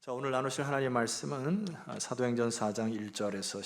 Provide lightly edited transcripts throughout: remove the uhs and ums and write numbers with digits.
자, 오늘 나누실 하나님의 말씀은 사도행전 4장 1절에서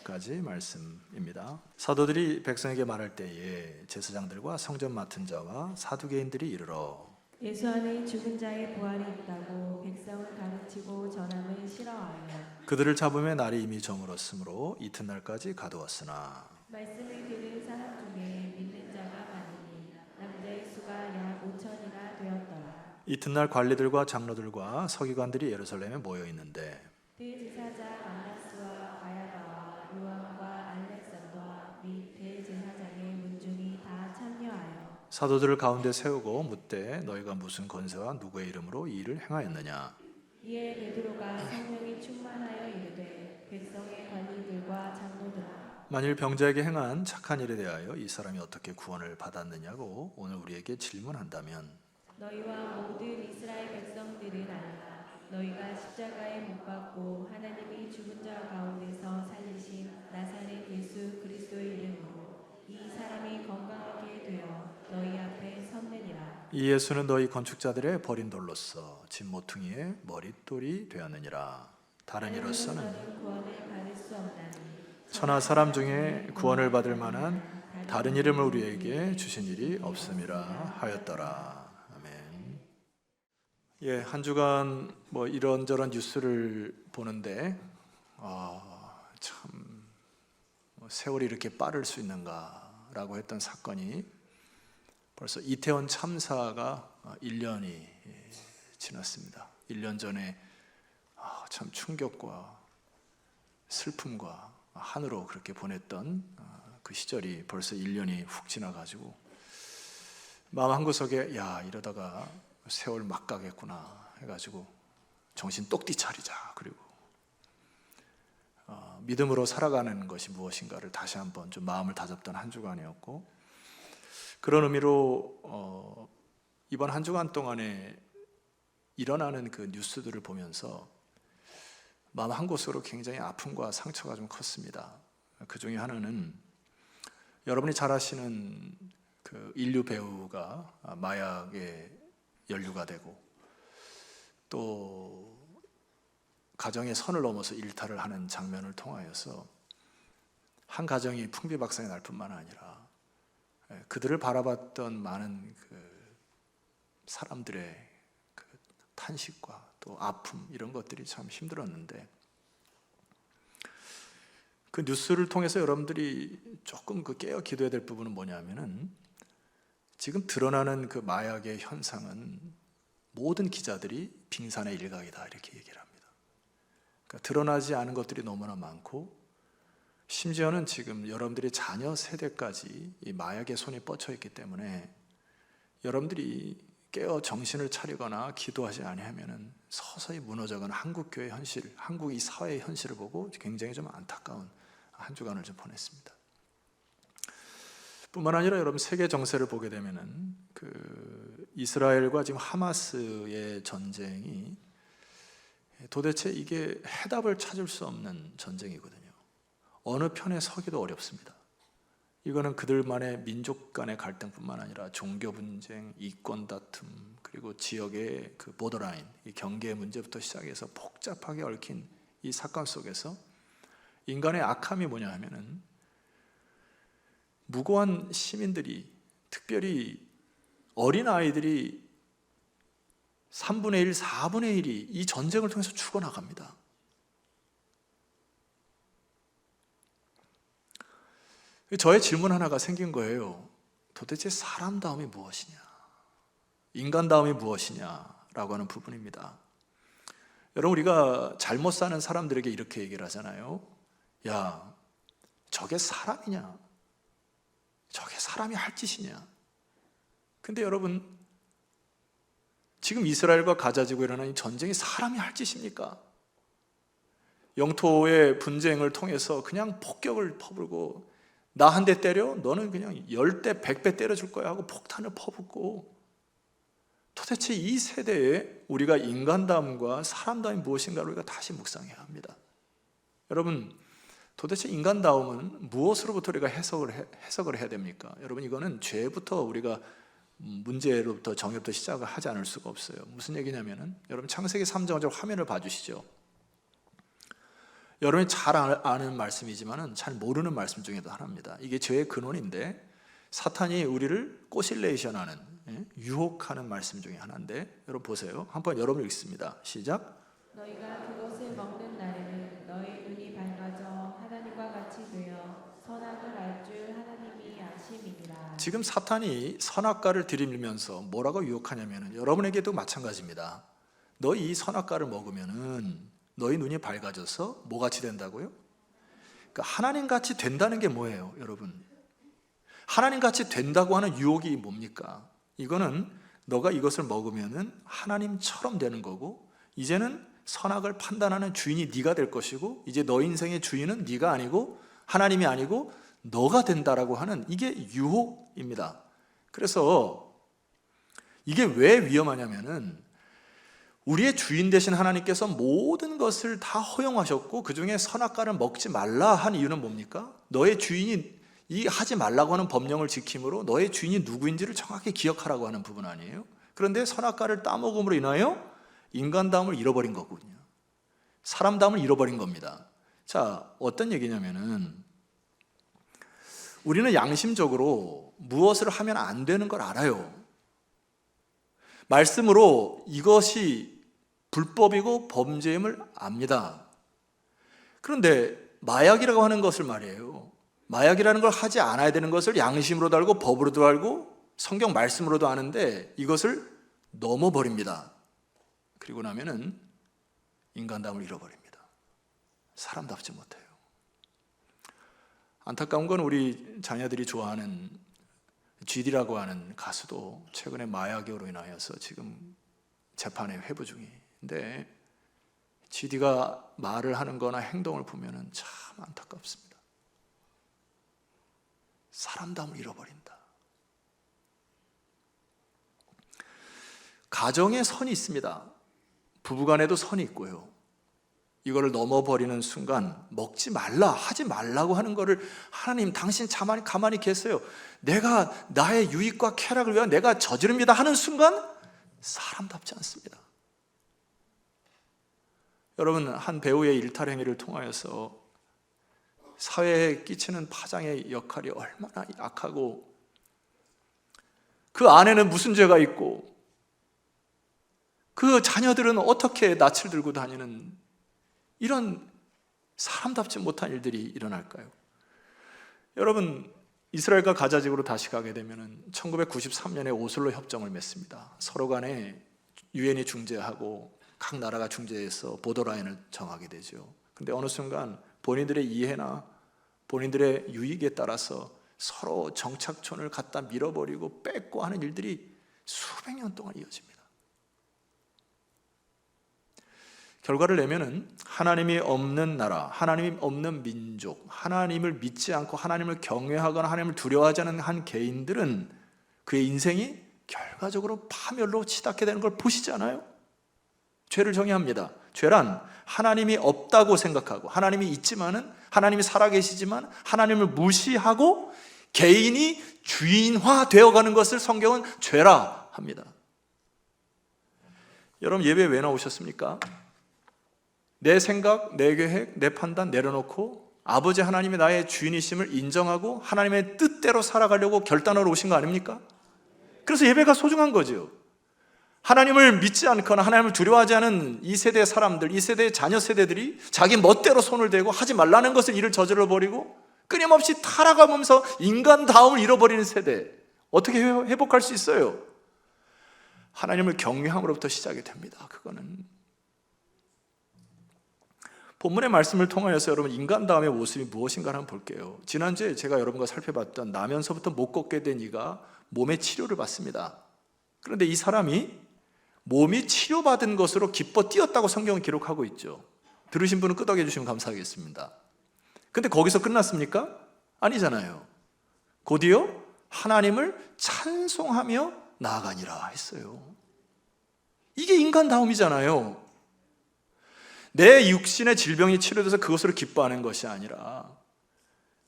12절까지 말씀입니다. 사도들이 백성에게 말할 때에 제사장들과 성전 맡은 자와 사두개인들이 이르러 예수 안에 죽은 자의 부활이 있다고 백성을 가르치고 전함을 싫어하여 그들을 잡음에 날이 이미 저물었으므로 이튿날까지 가두었으나 말씀을 들은 사람 중에 믿는 자가 많으니 남자의 수가 약 5천이나 되었더라. 이튿날 관리들과 장로들과 서기관들이 예루살렘에 모여 있는데 대제사장 안나스와 가야바와 요한과 알렉산더와 및 대제사장의 문중이 다 참여하여 사도들을 가운데 세우고 묻되 너희가 무슨 권세와 누구의 이름으로 이 일을 행하였느냐. 이에 베드로가 성령이 충만하여 이르되 백성의 관리들과 장로들아 만일 병자에게 행한 착한 일에 대하여 이 사람이 어떻게 구원을 받았느냐고 오늘 우리에게 질문한다면 너희와 모든 이스라엘 백성들은 알라. 너희가 십자가에 못 박고 하나님이 죽은 자 가운데서 살리신 나사렛 예수 그리스도의 이름으로 이 사람이 건강하게 되어 너희 앞에 섰느니라. 이 예수는 너희 건축자들의 버린 돌로서 집 모퉁이의 머릿돌이 되었느니라. 다른 이로서는 구원을 받을 수 없나니 천하 사람 중에 구원을 받을 만한 다른 이름을 우리에게 주신 일이 없음이라 하였더라. 아멘. 예, 한 주간 이런저런 뉴스를 보는데 참 세월이 이렇게 빠를 수 있는가라고 했던 사건이 벌써 이태원 참사가 1년이 지났습니다. 1년 전에 참 충격과 슬픔과 한으로 그렇게 보냈던 그 시절이 벌써 1년이 훅 지나가지고 마음 한구석에 이러다가 세월 막 가겠구나 해가지고 정신 똑띠 차리자. 그리고 믿음으로 살아가는 것이 무엇인가를 다시 한번 좀 마음을 다잡던 한 주간이었고, 그런 의미로 이번 한 주간 동안에 일어나는 그 뉴스들을 보면서 마음 한 곳으로 굉장히 아픔과 상처가 좀 컸습니다. 그 중에 하나는 여러분이 잘 아시는 그 인류 배우가 마약에 연루가 되고 또 가정의 선을 넘어서 일탈을 하는 장면을 통하여서 한 가정이 풍비박산이 날 뿐만 아니라 그들을 바라봤던 많은 그 사람들의 그 탄식과 또 아픔, 이런 것들이 참 힘들었는데, 그 뉴스를 통해서 여러분들이 조금 깨어 기도해야 될 부분은 뭐냐면은, 지금 드러나는 그 마약의 현상은 모든 기자들이 빙산의 일각이다 이렇게 얘기를 합니다. 그러니까 드러나지 않은 것들이 너무나 많고, 심지어는 지금 여러분들의 자녀 세대까지 이 마약의 손이 뻗쳐 있기 때문에 여러분들이 깨어 정신을 차리거나 기도하지 아니하면은 서서히 무너져가는 한국 교회 현실, 한국 이 사회의 현실을 보고 굉장히 좀 안타까운 한 주간을 좀 보냈습니다. 뿐만 아니라 여러분 세계 정세를 보게 되면은 그 이스라엘과 지금 하마스의 전쟁이 도대체 이게 해답을 찾을 수 없는 전쟁이거든요. 어느 편에 서기도 어렵습니다. 이거는 그들만의 민족 간의 갈등뿐만 아니라 종교 분쟁, 이권 다툼, 그리고 지역의 그 보더라인, 이 경계 문제부터 시작해서 복잡하게 얽힌 이 사건 속에서 인간의 악함이 뭐냐 하면은 무고한 시민들이, 특별히 어린 아이들이 3분의 1, 4분의 1이 이 전쟁을 통해서 죽어나갑니다. 저의 질문 하나가 생긴 거예요. 도대체 사람다움이 무엇이냐, 인간다움이 무엇이냐라고 하는 부분입니다. 여러분, 우리가 잘못 사는 사람들에게 이렇게 얘기를 하잖아요. 야, 저게 사람이냐? 저게 사람이 할 짓이냐? 근데 여러분, 지금 이스라엘과 가자지구에 일어난 이 전쟁이 사람이 할 짓입니까? 영토의 분쟁을 통해서 그냥 폭격을 퍼불고, 나 한 대 때려? 너는 그냥 10대, 100배 때려줄 거야 하고 폭탄을 퍼붓고, 도대체 이 세대에 우리가 인간다움과 사람다움이 무엇인가를 우리가 다시 묵상해야 합니다. 여러분, 도대체 인간다움은 무엇으로부터 우리가 해석을 해야 됩니까? 여러분, 이거는 죄부터 우리가 문제로부터 정의부터 시작을 하지 않을 수가 없어요. 무슨 얘기냐면은 여러분 창세기 3장 화면을 봐주시죠. 여러분이 잘 아는 말씀이지만은 잘 모르는 말씀 중에도 하나입니다. 이게 죄의 근원인데 사탄이 우리를 꼬실레이션하는, 유혹하는 말씀 중에 하나인데 여러분 보세요. 한번 여러분 읽습니다. 시작. 너희가 그것을 먹는 날에는 너희 눈이 밝아져 하나님과 같이 되어 선악을 알 줄 하나님이 아심이니라. 지금 사탄이 선악과를 들이밀면서 뭐라고 유혹하냐면은 여러분에게도 마찬가지입니다. 너 이 선악과를 먹으면은 너희 눈이 밝아져서 뭐같이 된다고요? 그러니까 하나님같이 된다는 게 뭐예요, 여러분? 하나님같이 된다고 하는 유혹이 뭡니까? 이거는 너가 이것을 먹으면은 하나님처럼 되는 거고, 이제는 선악을 판단하는 주인이 네가 될 것이고, 이제 너 인생의 주인은 네가 아니고 하나님이 아니고 너가 된다라고 하는, 이게 유혹입니다. 그래서 이게 왜 위험하냐면은 우리의 주인 되신 하나님께서 모든 것을 다 허용하셨고 그 중에 선악과를 먹지 말라 한 이유는 뭡니까? 너의 주인이 이 하지 말라고 하는 법령을 지킴으로 너의 주인이 누구인지를 정확히 기억하라고 하는 부분 아니에요? 그런데 선악과를 따먹음으로 인하여 인간다움을 잃어버린 거군요. 사람다움을 잃어버린 겁니다. 자, 어떤 얘기냐면은 우리는 양심적으로 무엇을 하면 안 되는 걸 알아요. 말씀으로 이것이 불법이고 범죄임을 압니다. 그런데 마약이라고 하는 것을 말이에요, 마약이라는 걸 하지 않아야 되는 것을 양심으로도 알고 법으로도 알고 성경 말씀으로도 아는데 이것을 넘어버립니다. 그리고 나면은 인간다움을 잃어버립니다. 사람답지 못해요. 안타까운 건 우리 자녀들이 좋아하는 GD라고 하는 가수도 최근에 마약으로 인하여서 지금 재판에 회부 중인데, GD가 말을 하는 거나 행동을 보면은 참 안타깝습니다. 사람다움을 잃어버린다. 가정에 선이 있습니다. 부부간에도 선이 있고요. 이거를 넘어버리는 순간 먹지 말라, 하지 말라고 하는 거를 하나님 당신 가만히 계세요, 내가 나의 유익과 쾌락을 위하여 내가 저지릅니다 하는 순간 사람답지 않습니다. 여러분, 한 배우의 일탈 행위를 통하여서 사회에 끼치는 파장의 역할이 얼마나 악하고 그 안에는 무슨 죄가 있고 그 자녀들은 어떻게 낯을 들고 다니는 이런 사람답지 못한 일들이 일어날까요? 여러분, 이스라엘과 가자 지구로 다시 가게 되면 1993년에 오슬로 협정을 맺습니다. 서로 간에 유엔이 중재하고 각 나라가 중재해서 보더라인을 정하게 되죠. 그런데 어느 순간 본인들의 이해나 본인들의 유익에 따라서 서로 정착촌을 갖다 밀어버리고 뺏고 하는 일들이 수백 년 동안 이어집니다. 결과를 내면은 하나님이 없는 나라, 하나님이 없는 민족, 하나님을 믿지 않고 하나님을 경외하거나 하나님을 두려워하지 않는 한 개인들은 그의 인생이 결과적으로 파멸로 치닫게 되는 걸 보시지 않아요? 죄를 정의합니다. 죄란 하나님이 없다고 생각하고 하나님이 있지만은, 하나님이 살아계시지만 하나님을 무시하고 개인이 주인화 되어가는 것을 성경은 죄라 합니다. 여러분, 예배 왜 나오셨습니까? 내 생각, 내 계획, 내 판단 내려놓고 아버지 하나님이 나의 주인이심을 인정하고 하나님의 뜻대로 살아가려고 결단하러 오신 거 아닙니까? 그래서 예배가 소중한 거죠. 하나님을 믿지 않거나 하나님을 두려워하지 않은 이 세대의 사람들, 이 세대의 자녀 세대들이 자기 멋대로 손을 대고 하지 말라는 것을 일을 저질러 버리고 끊임없이 타락하면서 인간다움을 잃어버리는 세대, 어떻게 회복할 수 있어요? 하나님을 경외함으로부터 시작이 됩니다. 그거는 본문의 말씀을 통하여서 여러분, 인간다움의 모습이 무엇인가 한번 볼게요. 지난주에 제가 여러분과 살펴봤던 나면서부터 못 걷게 된 이가 몸의 치료를 받습니다. 그런데 이 사람이 몸이 치료받은 것으로 기뻐 뛰었다고 성경은 기록하고 있죠. 들으신 분은 끄덕여 주시면 감사하겠습니다. 근데 거기서 끝났습니까? 아니잖아요. 곧이어 하나님을 찬송하며 나아가니라 했어요. 이게 인간다움이잖아요. 내 육신의 질병이 치료돼서 그것으로 기뻐하는 것이 아니라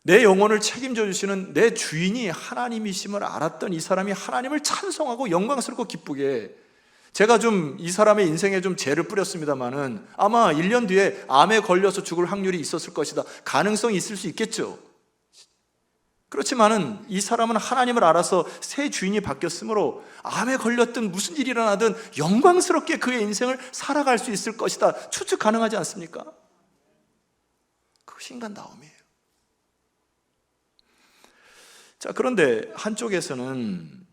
내 영혼을 책임져 주시는 내 주인이 하나님이심을 알았던 이 사람이 하나님을 찬송하고 영광스럽고 기쁘게, 제가 좀 이 사람의 인생에 좀 죄를 뿌렸습니다마는 아마 1년 뒤에 암에 걸려서 죽을 확률이 있었을 것이다, 가능성이 있을 수 있겠죠. 그렇지만은 이 사람은 하나님을 알아서 새 주인이 바뀌었으므로 암에 걸렸든 무슨 일이 일어나든 영광스럽게 그의 인생을 살아갈 수 있을 것이다, 추측 가능하지 않습니까? 그것이 인간다움이에요. 자, 그런데 한쪽에서는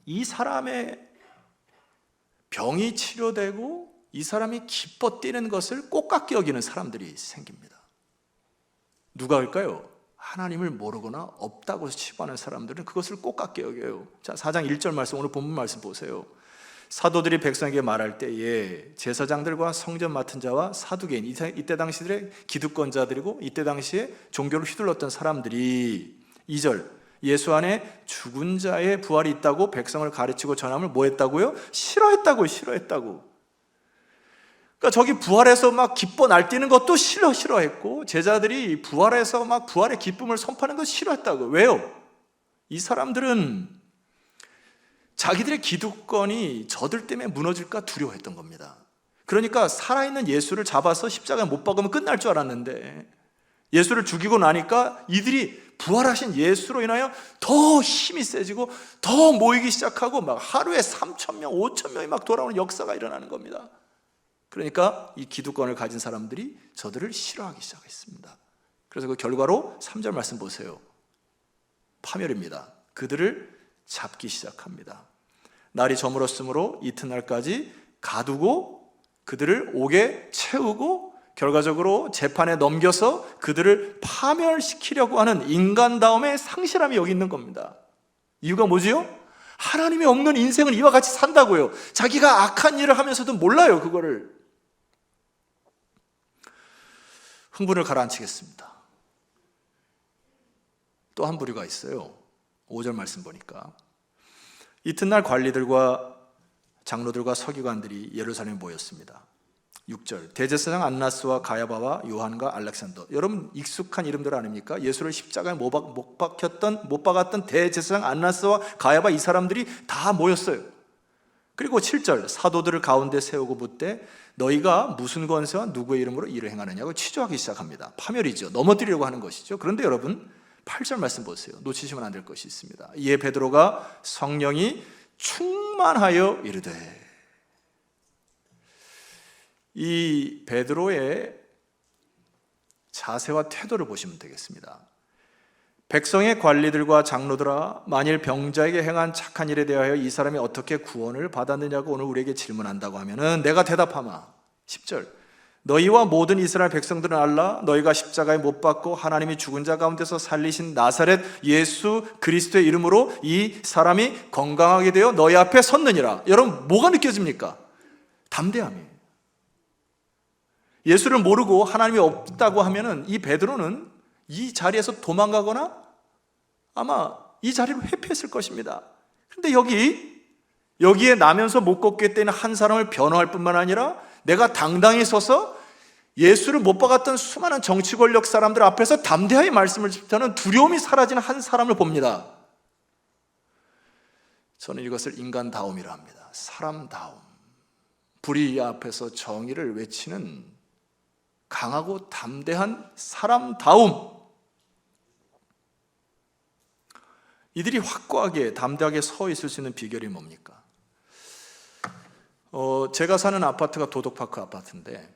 이 사람의 병이 치료되고 이 사람이 기뻐 뛰는 것을 꽃같게 여기는 사람들이 생깁니다. 누가 할까요? 하나님을 모르거나 없다고 치부하는 사람들은 그것을 꽃같게 여겨요. 자, 4장 1절 말씀, 오늘 본문 말씀 보세요. 사도들이 백성에게 말할 때에 제사장들과 성전 맡은 자와 사두개인, 이때 당시들의 기득권자들이고 이때 당시에 종교를 휘둘렀던 사람들이 2절, 예수 안에 죽은 자의 부활이 있다고 백성을 가르치고 전함을 뭐 했다고요? 싫어했다고. 그러니까 저기 부활해서 막 기뻐 날뛰는 것도 싫어했고, 제자들이 부활해서 막 부활의 기쁨을 선포하는 것 싫어했다고. 왜요? 이 사람들은 자기들의 기득권이 저들 때문에 무너질까 두려워했던 겁니다. 그러니까 살아있는 예수를 잡아서 십자가에 못 박으면 끝날 줄 알았는데, 예수를 죽이고 나니까 이들이 부활하신 예수로 인하여 더 힘이 세지고 더 모이기 시작하고 막 하루에 3,000명, 5,000명이 막 돌아오는 역사가 일어나는 겁니다. 그러니까 이 기득권을 가진 사람들이 저들을 싫어하기 시작했습니다. 그래서 그 결과로 3절 말씀 보세요. 파멸입니다. 그들을 잡기 시작합니다. 날이 저물었으므로 이튿날까지 가두고 그들을 옥에 채우고 결과적으로 재판에 넘겨서 그들을 파멸시키려고 하는 인간다움의 상실함이 여기 있는 겁니다. 이유가 뭐지요? 하나님이 없는 인생을 이와 같이 산다고요. 자기가 악한 일을 하면서도 몰라요, 그거를. 흥분을 가라앉히겠습니다. 또 한 부류가 있어요. 5절 말씀 보니까 이튿날 관리들과 장로들과 서기관들이 예루살렘에 모였습니다. 6절, 대제사장 안나스와 가야바와 요한과 알렉산더. 여러분 익숙한 이름들 아닙니까? 예수를 십자가에 못 박았던 대제사장 안나스와 가야바, 이 사람들이 다 모였어요. 그리고 7절, 사도들을 가운데 세우고 묻되 너희가 무슨 권세와 누구의 이름으로 일을 행하느냐고 취조하기 시작합니다. 파멸이죠. 넘어뜨리려고 하는 것이죠. 그런데 여러분 8절 말씀 보세요. 놓치시면 안 될 것이 있습니다. 이에 베드로가 성령이 충만하여 이르되, 이 베드로의 자세와 태도를 보시면 되겠습니다. 백성의 관리들과 장로들아, 만일 병자에게 행한 착한 일에 대하여 이 사람이 어떻게 구원을 받았느냐고 오늘 우리에게 질문한다고 하면은 내가 대답하마. 10절, 너희와 모든 이스라엘 백성들은 알라. 너희가 십자가에 못 박고 하나님이 죽은 자 가운데서 살리신 나사렛 예수 그리스도의 이름으로 이 사람이 건강하게 되어 너희 앞에 섰느니라. 여러분 뭐가 느껴집니까? 담대함이에요. 예수를 모르고 하나님이 없다고 하면은 이 베드로는 이 자리에서 도망가거나 아마 이 자리를 회피했을 것입니다. 그런데 여기에 나면서 못 걷게 되는 한 사람을 변호할 뿐만 아니라 내가 당당히 서서 예수를 못 박았던 수많은 정치 권력 사람들 앞에서 담대하게 말씀을 전하는 두려움이 사라지는 한 사람을 봅니다. 저는 이것을 인간다움이라 합니다. 사람다움. 불의 앞에서 정의를 외치는 강하고 담대한 사람다움. 이들이 확고하게 담대하게 서 있을 수 있는 비결이 뭡니까? 제가 사는 아파트가 도덕파크 아파트인데,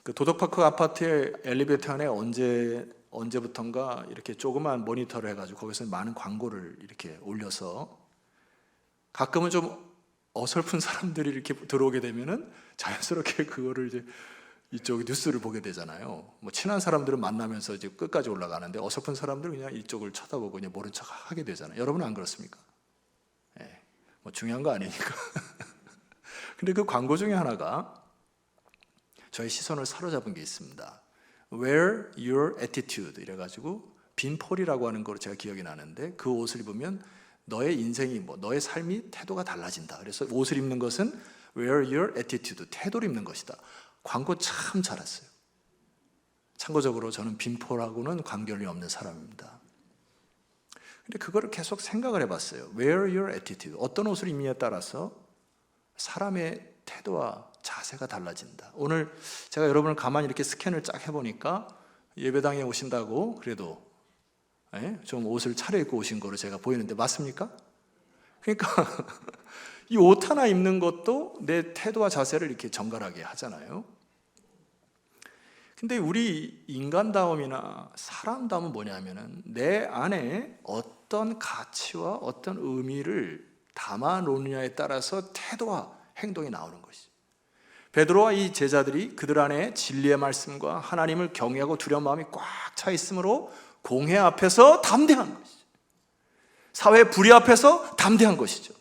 그 도덕파크 아파트의 엘리베이터 안에 언제부턴가 이렇게 조그만 모니터를 해가지고 거기서 많은 광고를 이렇게 올려서 가끔은 좀 어설픈 사람들이 이렇게 들어오게 되면은 자연스럽게 그거를 이제 이쪽 뉴스를 보게 되잖아요. 뭐 친한 사람들은 만나면서 이제 끝까지 올라가는데 어설픈 사람들은 그냥 이쪽을 쳐다보고 그냥 모른 척 하게 되잖아요. 여러분은 안 그렇습니까? 뭐 중요한 거 아니니까. 근데 그 광고 중에 하나가 저의 시선을 사로잡은 게 있습니다. Wear your attitude 이래가지고 빈폴이라고 하는 거로 제가 기억이 나는데, 그 옷을 입으면 너의 인생이 너의 삶이 태도가 달라진다. 그래서 옷을 입는 것은 Wear your attitude, 태도를 입는 것이다. 광고 참 잘했어요. 참고적으로 저는 빈포라고는 관계이 없는 사람입니다. 근데 그거를 계속 생각을 해봤어요. Wear your attitude. 어떤 옷을 입느냐에 따라서 사람의 태도와 자세가 달라진다. 오늘 제가 여러분을 가만히 이렇게 스캔을 쫙 해보니까 예배당에 오신다고 그래도 좀 옷을 차려입고 오신 거로 제가 보이는데 맞습니까? 그러니까 이 옷 하나 입는 것도 내 태도와 자세를 이렇게 정갈하게 하잖아요. 근데 우리 인간다움이나 사람다움은 뭐냐면은 내 안에 어떤 가치와 어떤 의미를 담아 놓느냐에 따라서 태도와 행동이 나오는 것이죠. 베드로와 이 제자들이 그들 안에 진리의 말씀과 하나님을 경외하고 두려운 마음이 꽉 차 있으므로 공회 앞에서 담대한 것이죠. 사회 불의 앞에서 담대한 것이죠.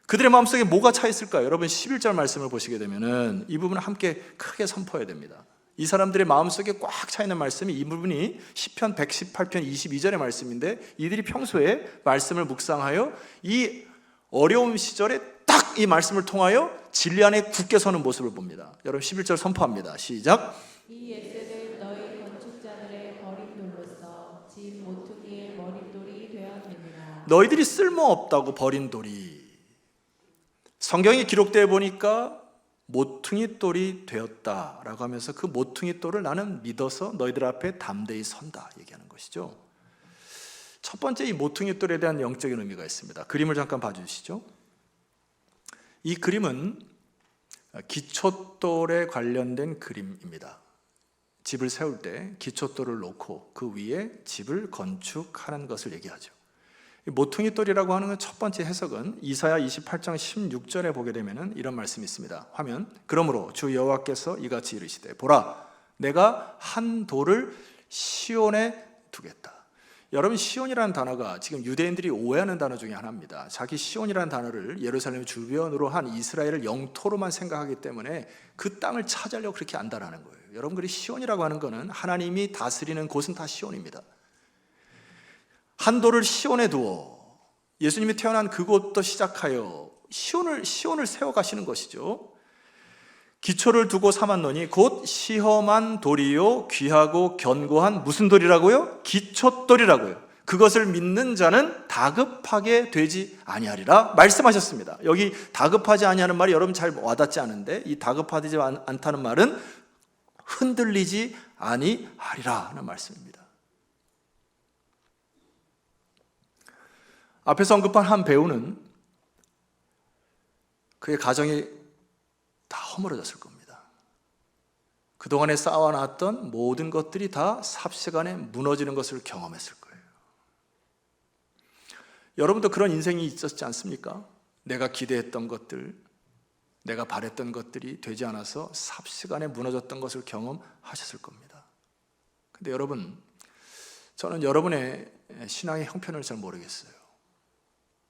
그들의 마음속에 뭐가 차 있을까요? 여러분 11절 말씀을 보시게 되면은 이 부분을 함께 크게 선포해야 됩니다. 이 사람들의 마음속에 꽉 차 있는 말씀이 이 부분이 시편 118편 22절의 말씀인데 이들이 평소에 말씀을 묵상하여 이 어려운 시절에 딱 이 말씀을 통하여 진리 안에 굳게 서는 모습을 봅니다. 여러분 11절 선포합니다. 시작. 이 예새를 너희 건축자들의 버림돌로서 집 모퉁이의 머릿돌이 되었느니라. 너희들이 쓸모없다고 버린 돌이 성경에 기록되어 보니까 모퉁이 돌이 되었다라고 하면서 그 모퉁이 돌을 나는 믿어서 너희들 앞에 담대히 선다 얘기하는 것이죠. 첫 번째 이 모퉁이 돌에 대한 영적인 의미가 있습니다. 그림을 잠깐 봐주시죠. 이 그림은 기초돌에 관련된 그림입니다. 집을 세울 때 기초돌을 놓고 그 위에 집을 건축하는 것을 얘기하죠. 모퉁이 돌이라고 하는 건 첫 번째 해석은 이사야 28장 16절에 보게 되면 이런 말씀이 있습니다. 화면. 그러므로 주 여호와께서 이같이 이르시되 보라 내가 한 돌을 시온에 두겠다. 여러분 시온이라는 단어가 지금 유대인들이 오해하는 단어 중에 하나입니다. 자기 시온이라는 단어를 예루살렘 주변으로 한 이스라엘을 영토로만 생각하기 때문에 그 땅을 차지하려고 그렇게 안다라는 거예요. 여러분들이 시온이라고 하는 것은 하나님이 다스리는 곳은 다 시온입니다. 한 돌을 시온에 두어 예수님이 태어난 그곳부터 시작하여 시온을 세워가시는 것이죠. 기초를 두고 삼았노니 곧 시험한 돌이요 귀하고 견고한 무슨 돌이라고요? 기초돌이라고요. 그것을 믿는 자는 다급하게 되지 아니하리라 말씀하셨습니다. 여기 다급하지 아니하는 말이 여러분 잘 와닿지 않은데 이 다급하지 않다는 말은 흔들리지 아니하리라 하는 말씀입니다. 앞에서 언급한 한 배우는 그의 가정이 다 허물어졌을 겁니다. 그동안에 쌓아놨던 모든 것들이 다 삽시간에 무너지는 것을 경험했을 거예요. 여러분도 그런 인생이 있었지 않습니까? 내가 기대했던 것들, 내가 바랬던 것들이 되지 않아서 삽시간에 무너졌던 것을 경험하셨을 겁니다. 근데 여러분, 저는 여러분의 신앙의 형편을 잘 모르겠어요.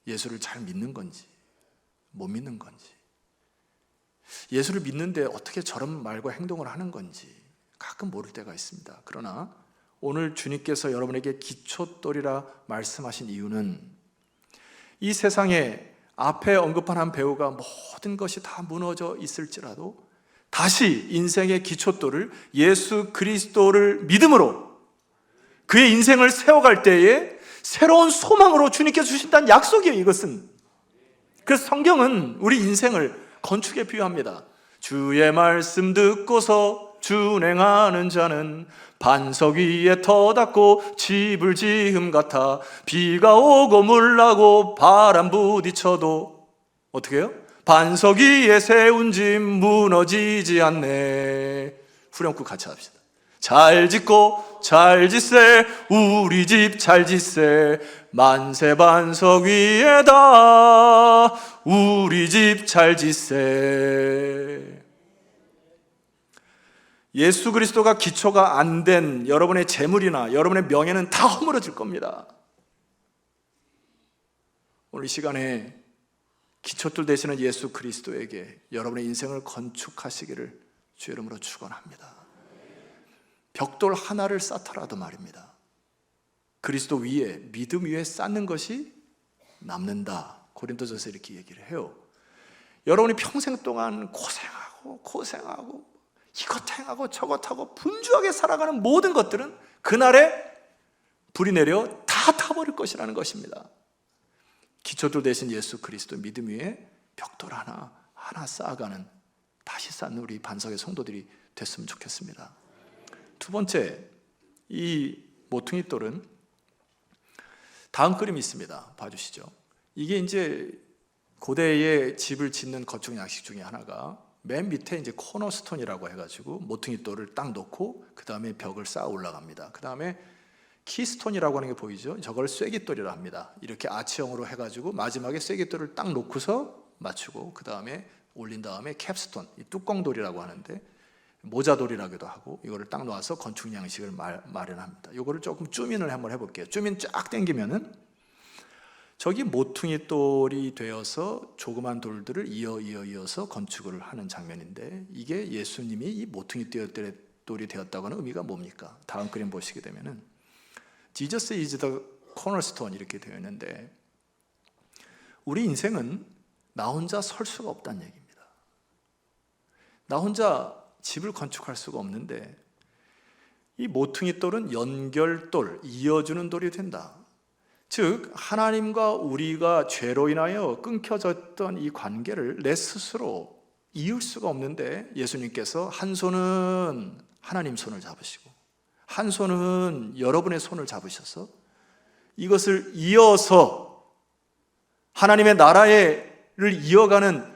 예수를 잘 믿는 건지 못 믿는 건지, 예수를 믿는데 어떻게 저런 말과 행동을 하는 건지 가끔 모를 때가 있습니다. 그러나 오늘 주님께서 여러분에게 기초돌이라 말씀하신 이유는 이 세상에 앞에 언급한 한 배우가 모든 것이 다 무너져 있을지라도 다시 인생의 기초돌을 예수 그리스도를 믿음으로 그의 인생을 세워갈 때에 새로운 소망으로 주님께서 주신다는 약속이에요. 이것은. 그래서 성경은 우리 인생을 건축에 비유합니다. 주의 말씀 듣고서 준행하는 자는 반석 위에 터닫고 집을 지음 같아 비가 오고 물 나고 바람 부딪혀도 어떻게 해요? 반석 위에 세운 집 무너지지 않네. 후렴구 같이 합시다. 잘 짓고 잘 짓세 우리 집 잘 짓세 만세 반석 위에다 우리 집 잘 짓세. 예수 그리스도가 기초가 안 된 여러분의 재물이나 여러분의 명예는 다 허물어질 겁니다. 오늘 이 시간에 기초돌 되시는 예수 그리스도에게 여러분의 인생을 건축하시기를 주의 이름으로 축원합니다. 벽돌 하나를 쌓더라도 말입니다. 그리스도 위에 믿음 위에 쌓는 것이 남는다. 고린도전서 이렇게 얘기를 해요. 여러분이 평생 동안 고생하고 이것 행하고 저것 하고 분주하게 살아가는 모든 것들은 그날에 불이 내려 다 타버릴 것이라는 것입니다. 기초돌 대신 예수 그리스도 믿음 위에 벽돌 하나 쌓아가는, 다시 쌓는 우리 반석의 성도들이 됐으면 좋겠습니다. 두 번째, 이 모퉁이 돌은 다음 그림이 있습니다. 봐주시죠. 이게 이제 고대의 집을 짓는 건축 양식 중에 하나가 맨 밑에 이제 코너스톤이라고 해가지고 모퉁이 돌을 딱 놓고 그 다음에 벽을 쌓아 올라갑니다. 그 다음에 키스톤이라고 하는 게 보이죠? 저걸 쐐기돌이라 합니다. 이렇게 아치형으로 해가지고 마지막에 쐐기돌을 딱 놓고서 맞추고 그 다음에 올린 다음에 캡스톤, 이 뚜껑돌이라고 하는데 모자돌이라고도 하고 이거를 딱 놓아서 건축 양식을 마련합니다. 이거를 조금 쭈민을 한번 해볼게요. 쭈민 쫙 당기면은 저기 모퉁이 돌이 되어서 조그만 돌들을 이어서 건축을 하는 장면인데, 이게 예수님이 이 모퉁이 돌이 되었다고 하는 의미가 뭡니까? 다음 그림 보시게 되면은 Jesus is the cornerstone 이렇게 되어 있는데, 우리 인생은 나 혼자 설 수가 없다는 얘기입니다. 나 혼자 집을 건축할 수가 없는데 이 모퉁이 돌은 연결돌, 이어주는 돌이 된다. 즉 하나님과 우리가 죄로 인하여 끊겨졌던 이 관계를 내 스스로 이을 수가 없는데, 예수님께서 한 손은 하나님 손을 잡으시고 한 손은 여러분의 손을 잡으셔서 이것을 이어서 하나님의 나라를 이어가는,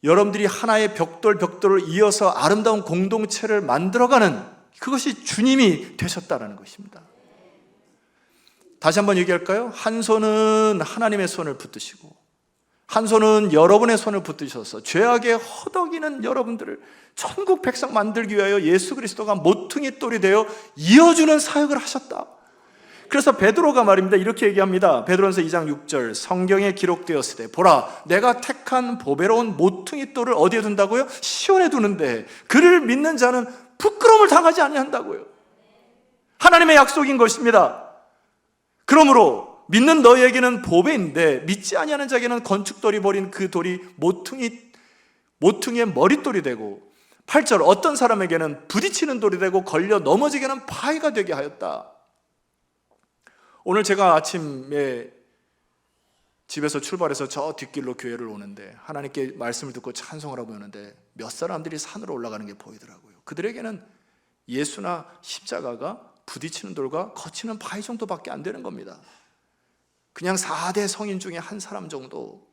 여러분들이 하나의 벽돌을 이어서 아름다운 공동체를 만들어가는, 그것이 주님이 되셨다는 것입니다. 다시 한번 얘기할까요? 한 손은 하나님의 손을 붙드시고 한 손은 여러분의 손을 붙드셔서 죄악에 허덕이는 여러분들을 천국 백성 만들기 위하여 예수 그리스도가 모퉁이 돌이 되어 이어주는 사역을 하셨다. 그래서 베드로가 말입니다. 이렇게 얘기합니다. 베드로전서 2장 6절, 성경에 기록되었으되 보라 내가 택한 보배로운 모퉁이 돌을 어디에 둔다고요? 시온에 두는데 그를 믿는 자는 부끄러움을 당하지 아니한다고요. 하나님의 약속인 것입니다. 그러므로 믿는 너희에게는 보배인데 믿지 아니하는 자에게는 건축돌이 버린 그 돌이 모퉁이의 머릿돌이 되고, 8절 어떤 사람에게는 부딪히는 돌이 되고 걸려 넘어지게는 바위가 되게 하였다. 오늘 제가 아침에 집에서 출발해서 저 뒷길로 교회를 오는데 하나님께 말씀을 듣고 찬송을 하고 오는데 몇 사람들이 산으로 올라가는 게 보이더라고요. 그들에게는 예수나 십자가가 부딪히는 돌과 거치는 바위 정도밖에 안 되는 겁니다. 그냥 4대 성인 중에 한 사람 정도.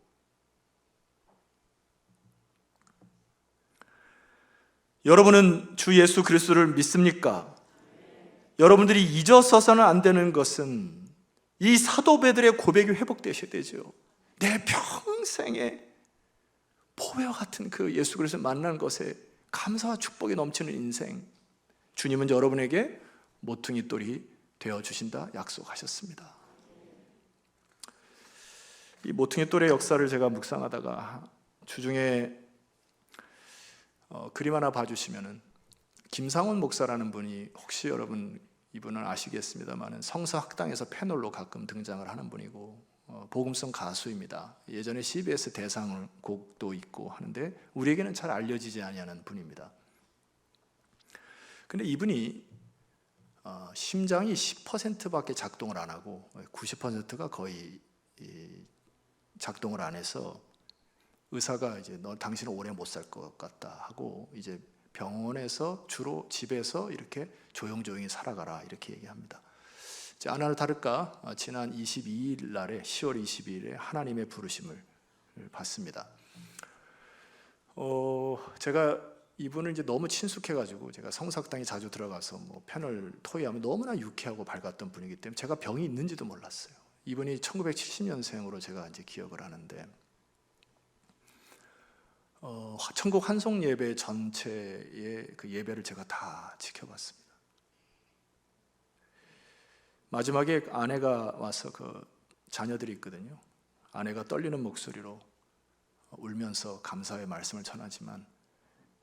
여러분은 주 예수 그리스도를 믿습니까? 여러분들이 잊어서는 안 되는 것은 이 사도 베드로의 고백이 회복되셔야 되죠. 내 평생에 보배와 같은 그 예수 그리스도를 만나는 것에 감사와 축복이 넘치는 인생, 주님은 여러분에게 모퉁이 돌이 되어주신다 약속하셨습니다. 이 모퉁이 돌의 역사를 제가 묵상하다가 주중에 그림 하나 봐주시면은, 김상훈 목사라는 분이, 혹시 여러분 이분은 아시겠습니다만 성서학당에서 패널로 가끔 등장을 하는 분이고 복음성 가수입니다. 예전에 CBS 대상곡도 있고 하는데 우리에게는 잘 알려지지 아니하는 분입니다. 근데 이분이 심장이 10%밖에 작동을 안 하고 90%가 거의 작동을 안 해서 의사가 이제 너 당신은 오래 못 살 것 같다 하고 이제 병원에서 주로 집에서 이렇게 조용조용히 살아가라 이렇게 얘기합니다. 아나를 다를까 지난 22일 날에 10월 22일에 하나님의 부르심을 받습니다. 제가 이분을 이제 너무 친숙해가지고 제가 성사학당에 자주 들어가서 뭐 패널 토의하면 너무나 유쾌하고 밝았던 분이기 때문에 제가 병이 있는지도 몰랐어요. 이분이 1970년생으로 제가 이제 기억을 하는데 천국 한송 예배 전체의 그 예배를 제가 다 지켜봤습니다. 마지막에 아내가 와서 그 자녀들이 있거든요. 아내가 떨리는 목소리로 울면서 감사의 말씀을 전하지만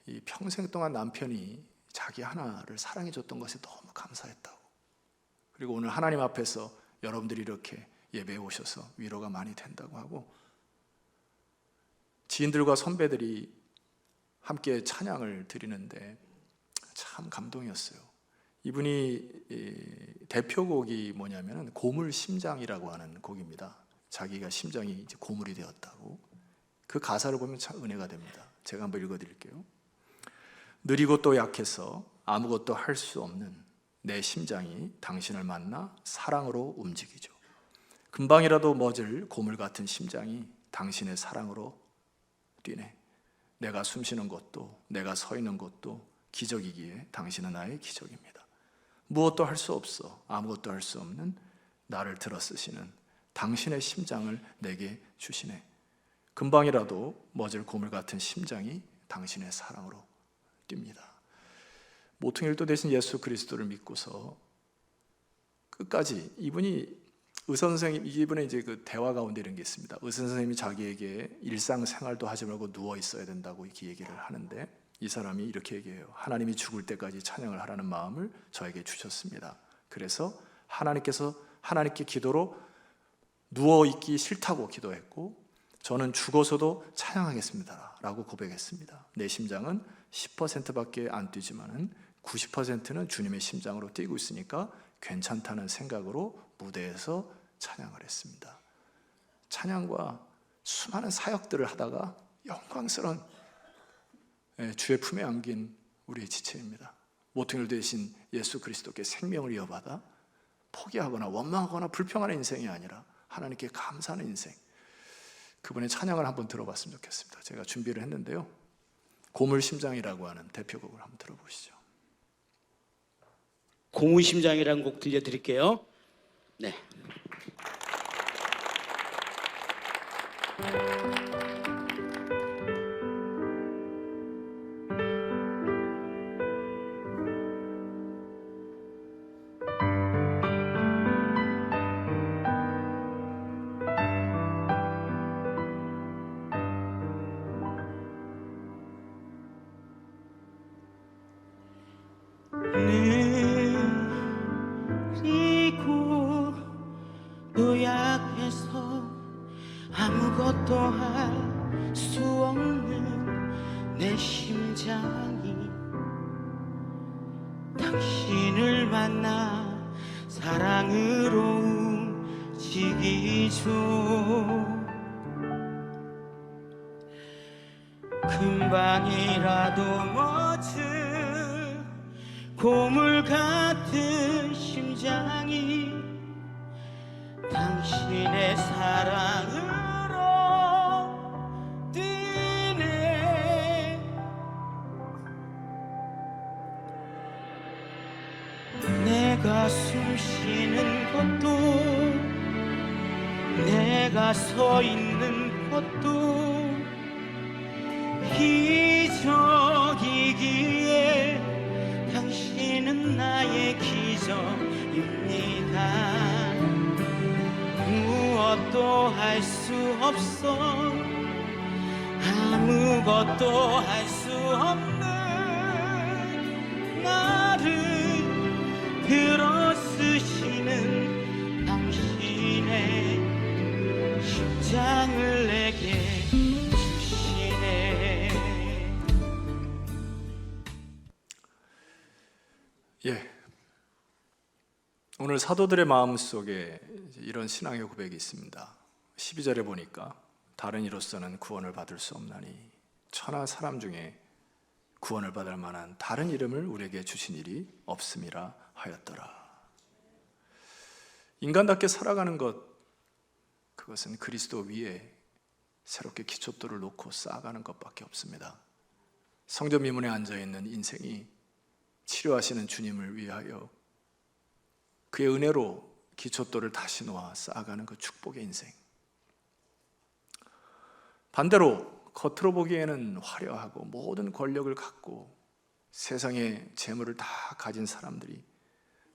이 평생 동안 남편이 자기 하나를 사랑해줬던 것에 너무 감사했다고, 그리고 오늘 하나님 앞에서 여러분들이 이렇게 예배에 오셔서 위로가 많이 된다고 하고, 지인들과 선배들이 함께 찬양을 드리는데 참 감동이었어요. 이분이 대표곡이 뭐냐면 고물심장이라고 하는 곡입니다. 자기가 심장이 이제 고물이 되었다고. 그 가사를 보면 참 은혜가 됩니다. 제가 한번 읽어드릴게요. 느리고 또 약해서 아무것도 할 수 없는 내 심장이 당신을 만나 사랑으로 움직이죠. 금방이라도 멎을 고물 같은 심장이 당신의 사랑으로 뛰네. 내가 숨쉬는 것도 내가 서 있는 것도 기적이기에 당신은 나의 기적입니다. 무엇도 할 수 없어 아무것도 할 수 없는 나를 들어 쓰시는 당신의 심장을 내게 주시네. 금방이라도 멎을 고물 같은 심장이 당신의 사랑으로 뜁니다. 모퉁이일도 대신 예수 그리스도를 믿고서 끝까지 이분이 의사 선생님, 이분의 이제 그 대화 가운데 이런 게 있습니다. 의사 선생님이 자기에게 일상생활도 하지 말고 누워 있어야 된다고 이렇게 얘기를 하는데 이 사람이 이렇게 얘기해요. 하나님이 죽을 때까지 찬양을 하라는 마음을 저에게 주셨습니다. 그래서 하나님께 기도로 누워 있기 싫다고 기도했고 저는 죽어서도 찬양하겠습니다 라고 고백했습니다. 내 심장은 10%밖에 안 뛰지만은 90%는 주님의 심장으로 뛰고 있으니까 괜찮다는 생각으로 무대에서 찬양을 했습니다. 찬양과 수많은 사역들을 하다가 영광스러운 주의 품에 안긴 우리의 지체입니다. 모퉁이를 대신 예수 그리스도께 생명을 이어받아 포기하거나 원망하거나 불평하는 인생이 아니라 하나님께 감사하는 인생, 그분의 찬양을 한번 들어봤으면 좋겠습니다. 제가 준비를 했는데요, 고물심장이라고 하는 대표곡을 한번 들어보시죠. 고물심장이라는 곡 들려드릴게요. 네. 느리고 노약해서 아무것도 할 수 없는 내 심장이 당신을 만나 사랑으로 움직이죠. 금방이라도 멎을 고물 같은 심장이 당신의 사랑으로 뛰네. 내가 숨쉬는 것도 내가 서 있는 것도 기적이기에 당신은 나의 기적입니다. 무엇도 할 수 없어 아무것도 할 수 없는 나를 들어 쓰시는 당신의 심장을 내게 주시네. 예, 오늘 사도들의 마음속에 이런 신앙의 고백이 있습니다. 12절에 보니까 다른 이로서는 구원을 받을 수 없나니 천하 사람 중에 구원을 받을 만한 다른 이름을 우리에게 주신 일이 없음이라 하였더라. 인간답게 살아가는 것, 그것은 그리스도 위에 새롭게 기초돌을 놓고 쌓아가는 것밖에 없습니다. 성전 미문에 앉아있는 인생이 치료하시는 주님을 위하여 그의 은혜로 기초돌을 다시 놓아 쌓아가는 그 축복의 인생. 반대로 겉으로 보기에는 화려하고 모든 권력을 갖고 세상의 재물을 다 가진 사람들이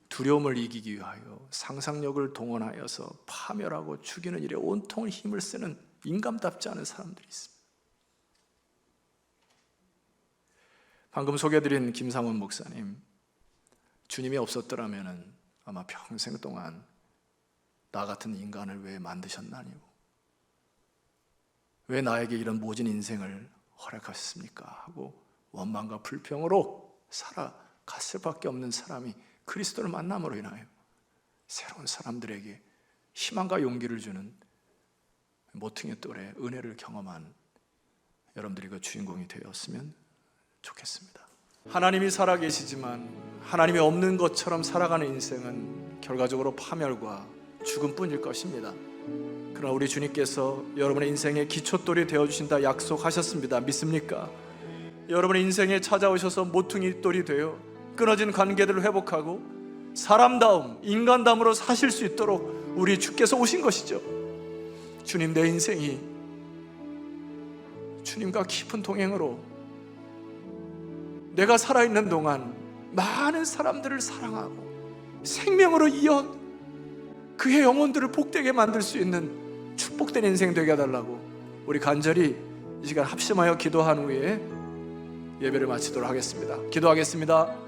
두려움을 이기기 위하여 상상력을 동원하여서 파멸하고 죽이는 일에 온통 힘을 쓰는 인간답지 않은 사람들이 있습니다. 방금 소개해드린 김상원 목사님, 주님이 없었더라면 아마 평생 동안 나 같은 인간을 왜 만드셨나니요? 왜 나에게 이런 모진 인생을 허락하셨습니까? 하고 원망과 불평으로 살아 갈 수밖에 없는 사람이 그리스도를 만남으로 인하여 새로운 사람들에게 희망과 용기를 주는 모퉁이 돌의 은혜를 경험한 여러분들이 그 주인공이 되었으면 좋겠습니다. 하나님이 살아계시지만 하나님이 없는 것처럼 살아가는 인생은 결과적으로 파멸과 죽음뿐일 것입니다. 그러나 우리 주님께서 여러분의 인생의 기초돌이 되어주신다 약속하셨습니다. 믿습니까? 여러분의 인생에 찾아오셔서 모퉁이 돌이 되어 끊어진 관계들을 회복하고 사람다움, 인간다움으로 사실 수 있도록 우리 주께서 오신 것이죠. 주님, 내 인생이 주님과 깊은 동행으로 내가 살아있는 동안 많은 사람들을 사랑하고 생명으로 이어 그의 영혼들을 복되게 만들 수 있는 축복된 인생 되게 해달라고 우리 간절히 이 시간 합심하여 기도한 후에 예배를 마치도록 하겠습니다. 기도하겠습니다.